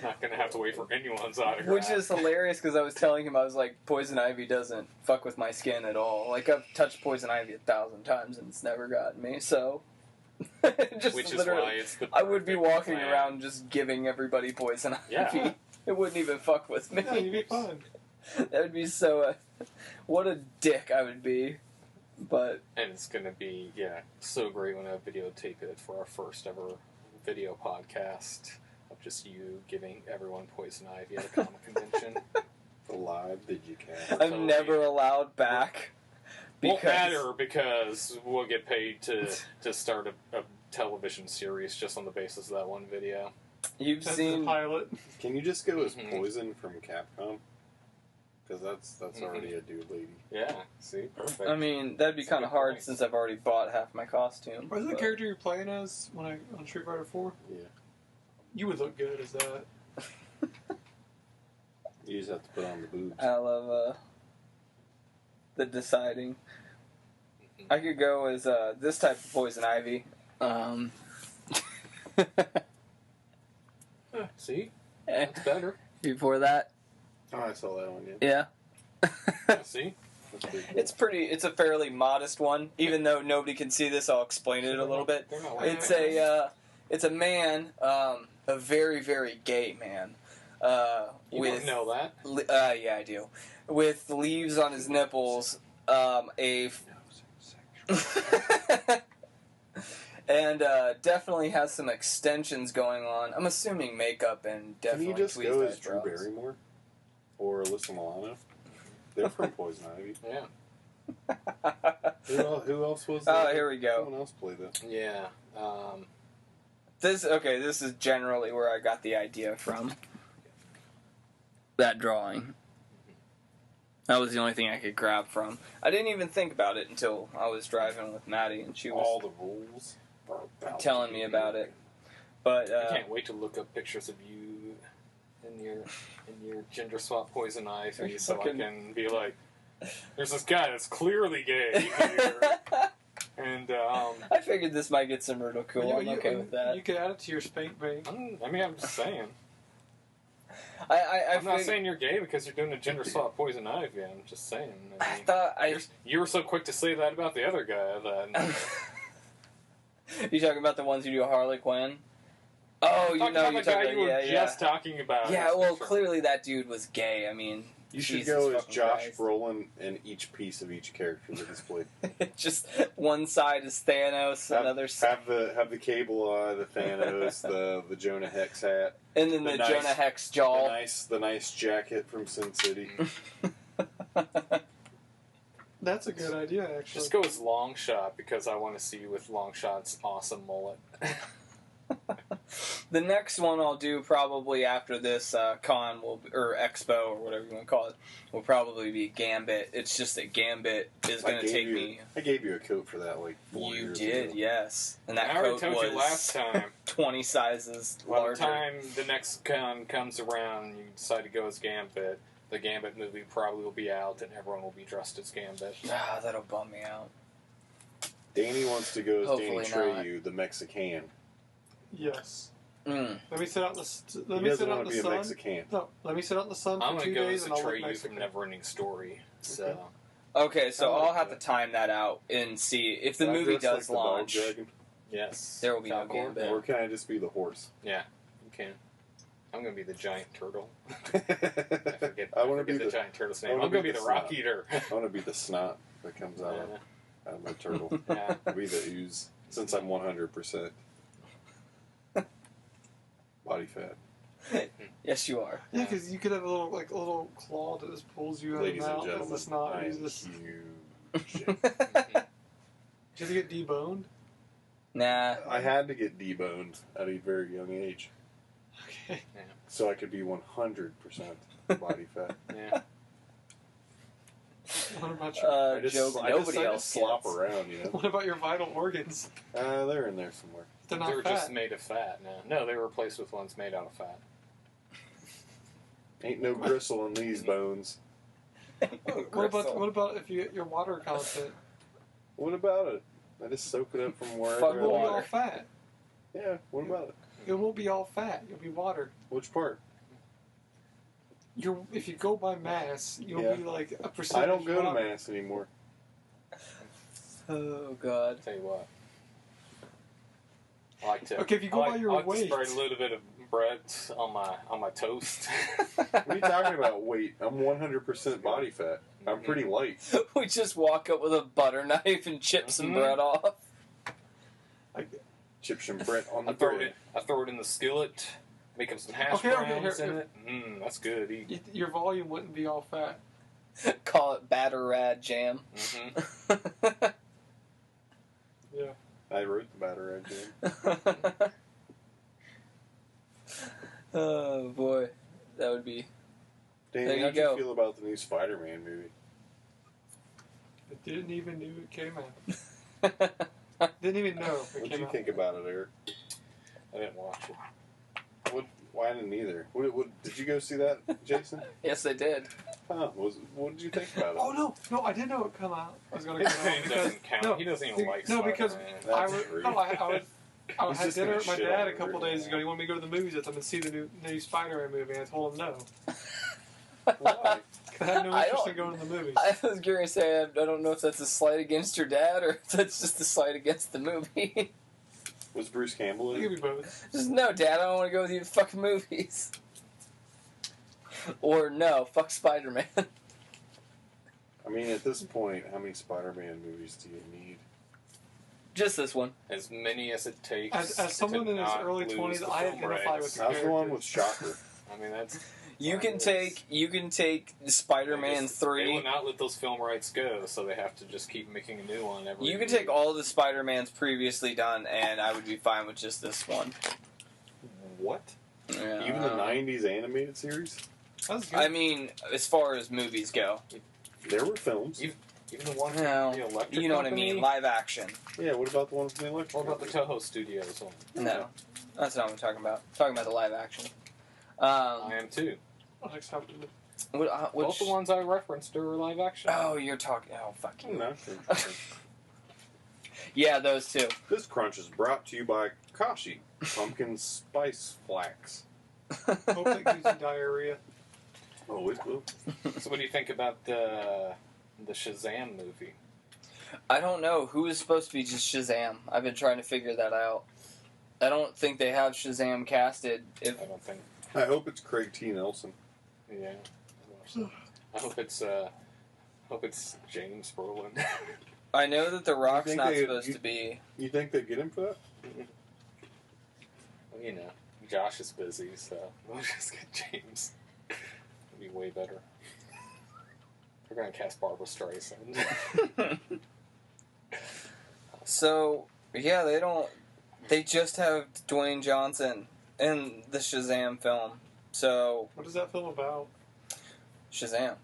Not going to have to wait for anyone's autograph. Which is hilarious because I was telling him, I was like, Poison Ivy doesn't fuck with my skin at all. Like, I've touched Poison Ivy 1,000 times and it's never gotten me, so. Just which is literally, why it's the I would be walking plan. around just giving everybody Poison Ivy. Yeah. It wouldn't even fuck with me. Yeah, you'd be fun. That would be so. What a dick I would be. But. And it's going to be, so great when I videotape it for our first ever video podcast of just you giving everyone Poison Ivy at a comic convention. The live digicast. I'm never allowed back. Won't matter because we'll get paid to start a television series just on the basis of that one video. You've seen the pilot. Can you just go as Poison from Capcom? Because that's already a dude lady. Yeah, see? Perfect. I mean, that'd be kind of hard point. since I've already bought half my costume. Was the character you're playing as on Street Fighter 4? Yeah. You would look good as that. You just have to put on the boobs. I love the deciding. I could go as this type of poison ivy. See? That's better. Before that, Oh, I saw that one, yeah. yeah. See? That's pretty cool. It's a fairly modest one. Even though nobody can see this, I'll explain it a little bit. They're not It's a man, a very, very gay man. You With, don't know that. yeah, I do. With leaves on his nipples, and definitely has some extensions going on. I'm assuming makeup and Can definitely you just tweezed go as Drew eyebrows. Barrymore? Or Alyssa Milano? They're from Poison Ivy. Yeah. Who else was Oh, there? here we go. Someone else played that. Yeah. This is generally where I got the idea from. That drawing. That was the only thing I could grab from. I didn't even think about it until I was driving with Maddie and she was All the rules are about telling me about it. But I can't wait to look up pictures of you in your gender swap poison ivy so I can be like, there's this guy that's clearly gay here. And I figured this might get some ridicule. I'm okay with that. You could add it to your spank bank. I'm just saying. I'm I'm not saying you're gay because you're doing a gender swap poison ivy. I'm just saying. I thought you were so quick to say that about the other guy that. You talking about the ones who do Harley Quinn? Oh, you're talking about the guy you were just yeah. talking about. Yeah, well, clearly that dude was gay. I mean, You should Jesus go as fucking Josh Christ. Brolin in each piece of each character that he's played. Just one side is Thanos, another side, Have the cable eye, the Thanos, the Jonah Hex hat, and then the Jonah Hex jaw. the nice jacket from Sin City. That's a good idea, actually. Just go as Longshot because I want to see you with Longshot's awesome mullet. The next one I'll do probably after this con or expo or whatever you want to call it will probably be Gambit. It's just that Gambit is going to take me. I gave you a coat for that 4 You years did, ago. yes, and that I already coat told was you last time. 20 sizes By the larger. time the next con comes around and you decide to go as Gambit, the Gambit movie probably will be out and everyone will be dressed as Gambit. Ah, that'll bum me out. Danny wants to go as Hopefully Danny not. Trejo, the Mexican. Yes. Mm. Let me sit out in the He let me doesn't sit out want in to the be a sun. Mexican. No, let me sit out in the sun I'm for going 2 to go days as and I'll look Atreyu from Mexican. Neverending Story. So. Okay, so I like I'll have that. to time that out and see if the Can I movie dress like does the dog launch. dragon? Yes. There will be no Falcor. Gambit. Or can I just be the horse? Yeah, you can. I'm going to be the giant turtle. I I want to forget be the the giant turtle's I name. wanna I'm going to be be the the rock snot. eater. I want to be the snot that comes out of my turtle. Yeah. I'll be the ooze since I'm 100% body fat. Yes, you are. Yeah, because you could have a little claw that just pulls you out Ladies of and the mouth and the gentlemen, snot. I You am just huge. did you get deboned? Nah. I had to get deboned at a very young age Okay. so I could be 100% body fat. Yeah. What about your I just, joke I nobody just else slop gets. around, you know. What about your vital organs? They're in there somewhere. They're They not were fat. just made of fat now. No, they were replaced with ones made out of fat. Ain't no gristle in these bones. What about if you get your water content? What about it? I just soak it up from It wherever Fuck I won't be want. all fat. Yeah, what about it? It won't be all fat. It'll be water. Which part? If you go by mass, you'll Yeah. be like a percentage. I don't go to water. mass anymore. Oh God. I'll tell you what. I like to. Okay, if you go by your I like weight. to spread a little bit of bread on my toast. What are you talking about? Weight? I'm 100% body fat. I'm pretty light. We just walk up with a butter knife and chip some Mhm. bread off. Chip some bread on the I throw bread. it in the skillet. Make up some hash Okay, browns here. in it. That's good. Eat. Your volume wouldn't be all fat. Call it batter rad jam. Mm-hmm. Yeah. I wrote the batter jam. Oh boy, that would be. Danny, There you how'd go. you feel about the new Spider-Man movie? I didn't even know it came out. Didn't even know it What'd came you out. think about it, Eric? I didn't watch it. Why didn't either? What, did you go see that, Jason? Yes, I did. Huh? What did you think about it? Oh no, I didn't know it would come out. I was going to His come out name because doesn't count. no, He doesn't even like no, Spider-Man. because That's I rude. had just dinner gonna with my shit dad on a couple everyone. days ago. He wanted me to go to the movies with him and see the new Spider-Man movie, and I told him no. Why? I had no I interest don't- in going to the movies. I was going to say, I don't know if that's a slight against your dad or if that's just a slight against the movie. Was Bruce Campbell It in could it? be both. Just, no, Dad, I don't want to go with you to fucking movies. Or, no, fuck Spider-Man. I mean, at this point, how many Spider-Man movies do you need? Just this one. As many as it takes. As someone to in his not early lose 20s, the I film identify rights. with the How's the one characters. with Shocker? I mean, that's. You can take Spider-Man They will 3. not let those film rights go, so they have to just keep making a new one every. You can take all the Spider-Mans previously done, and I would be fine with just this one. What? Yeah. Even the '90s animated series? That's good. I mean, as far as movies go. There were films. Even the one from No, the Electric you know what I Company? mean, live action. Yeah, what about the one from the Electric? What about the Company? Toho Studios one? No, that's not what I'm talking about. I'm talking about the live action. I am too. I'll just have to look. Which, Both the ones I referenced are live action. Oh, you're talking. Oh, fuck I'm you. not sure. Yeah, those two. This crunch is brought to you by Kashi Pumpkin Spice Flax. Hope that gives you diarrhea. Oh, it will. So what do you think about the Shazam movie? I don't know who is supposed to be just Shazam. I've been trying to figure that out. I don't think they have Shazam casted. If I don't think. I hope it's Craig T. Nelson. Yeah. I hope it's James Brolin. I know that The Rock's think not they- supposed you- to be. You think they get him for that? Well, you know, Josh is busy, so we'll just get James. It'd be way better. We're gonna cast Barbara Streisand. So yeah, they don't. They just have Dwayne Johnson in the Shazam film. So What is that film about? Shazam.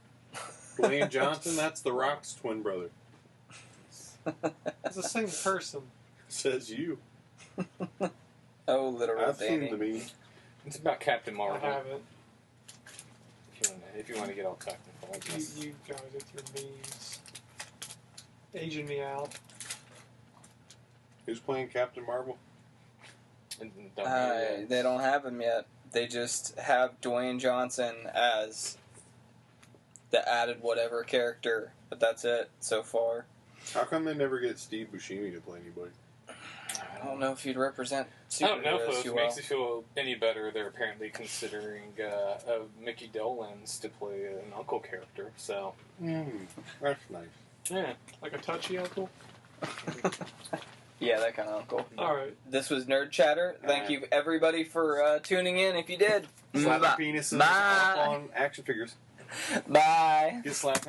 Dwayne Johnson, that's The Rock's twin brother. It's the same person. Says you. Oh, literal I've Danny. seen the meme. It's about Captain I Marvel. haven't. If you want to get all technical, I guess. You guys with your memes. Aging me out. Who's playing Captain Marvel? And don't know yet. They don't have him yet. They just have Dwayne Johnson as the added whatever character, but that's it so far. How come they never get Steve Buscemi to play anybody? I don't know if he'd represent I don't know superheroes if too it well. makes you feel any better. They're apparently considering Mickey Dolenz to play an uncle character. So That's nice. yeah, Like a touchy uncle. Yeah, that kind of uncle. Alright. This was Nerd Chatter. Thank you everybody for tuning in. If you did, Slap Bye. penises Bye. up on action figures. Bye. Get slapped.